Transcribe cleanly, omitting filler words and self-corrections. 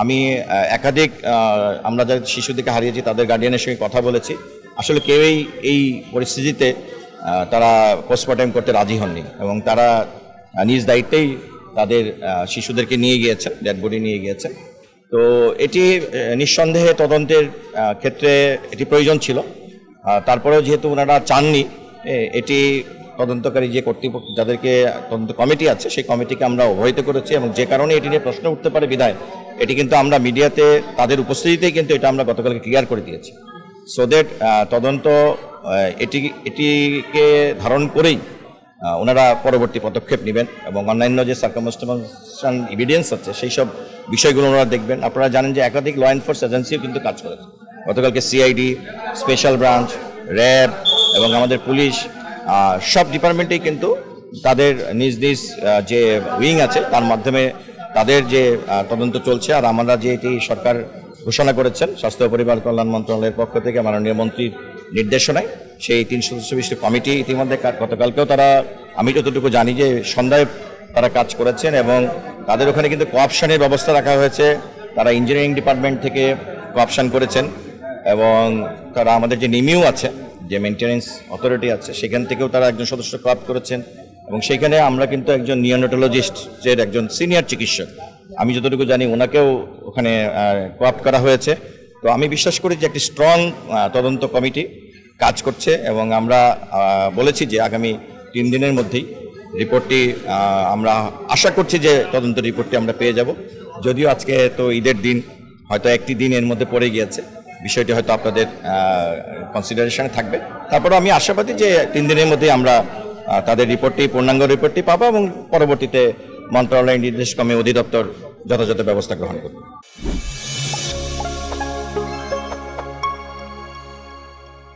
আমি একাধিক আমরা যারা শিশুদেরকে হারিয়েছি তাদের গার্ডিয়ানের সঙ্গে কথা বলেছি। আসলে কেউই এই পরিস্থিতিতে তারা পোস্টমর্টেম করতে রাজি হননি এবং তারা নিজ দায়িত্বেই তাদের শিশুদেরকে নিয়ে গিয়েছেন, ডেড বডি নিয়ে গিয়েছেন। তো এটি নিঃসন্দেহে তদন্তের ক্ষেত্রে এটি প্রয়োজন ছিল। তারপরেও যেহেতু ওনারা চাননি, এটি তদন্তকারী যে কর্তৃপক্ষ যাদেরকে তদন্ত কমিটি আছে সেই কমিটিকে আমরা অবহিত করেছি এবং যে কারণে এটি নিয়ে প্রশ্ন উঠতে পারে বিধায় এটি কিন্তু আমরা মিডিয়াতে তাদের উপস্থিতিতেই কিন্তু এটা আমরা গতকালকে ক্লিয়ার করে দিয়েছি, সো দ্যাট তদন্ত এটিকে ধারণ করেই ওনারা পরবর্তী পদক্ষেপ নেবেন এবং অন্যান্য যে সার্কামস্টেন্সিয়াল এভিডেন্স আছে সেই সব বিষয়গুলো ওনারা দেখবেন। আপনারা জানেন যে একাধিক ল এনফোর্স এজেন্সিও কিন্তু কাজ করেছে। গতকালকে সিআইডি, স্পেশাল ব্রাঞ্চ, র্যাব এবং আমাদের পুলিশ সব ডিপার্টমেন্টেই কিন্তু তাদের নিজ নিজ যে উইং আছে তার মাধ্যমে তাদের যে তদন্ত চলছে। আর আমরা যে এটি সরকার ঘোষণা করেছেন স্বাস্থ্য ও পরিবার কল্যাণ মন্ত্রণালয়ের পক্ষ থেকে মাননীয় মন্ত্রীর নির্দেশনায় সেই 3 সদস্য বিশিষ্ট কমিটি ইতিমধ্যে গতকালকেও তারা, আমি যতটুকু জানি যে সন্ধ্যায় তারা কাজ করেছেন এবং তাদের ওখানে কিন্তু কোঅপশনের ব্যবস্থা রাখা হয়েছে। তারা ইঞ্জিনিয়ারিং ডিপার্টমেন্ট থেকে কোঅপশন করেছেন এবং তারা আমাদের যে নিমিউ আছে, যে মেনটেন্যান্স অথরিটি আছে, সেখান থেকেও তারা একজন সদস্য কোঅপ করেছেন এবং সেখানে আমরা কিন্তু একজন নিওনেটোলজিস্ট যে একজন সিনিয়র চিকিৎসক, আমি যতটুকু জানি ওনাকেও ওখানে কোঅপ করা হয়েছে। তো আমি বিশ্বাস করি যে একটি স্ট্রং তদন্ত কমিটি কাজ করছে এবং আমরা বলেছি যে আগামী 3 দিনের মধ্যেই রিপোর্টটি আমরা আশা করছি যে তদন্ত রিপোর্টটি আমরা পেয়ে যাব। যদিও আজকে তো ঈদের দিন, হয়তো একটি দিন এর মধ্যে পড়ে গিয়েছে, বিষয়টি হয়তো আপনাদের কনসিডারেশনে থাকবে। তারপরেও আমি আশাবাদী যে 3 দিনের মধ্যেই আমরা তাদের রিপোর্টটি, পূর্ণাঙ্গ রিপোর্টটি পাবো এবং পরবর্তীতে মন্ত্রণালয়ের নির্দেশক্রমে অধিদপ্তর যথাযথ ব্যবস্থা গ্রহণ করবে।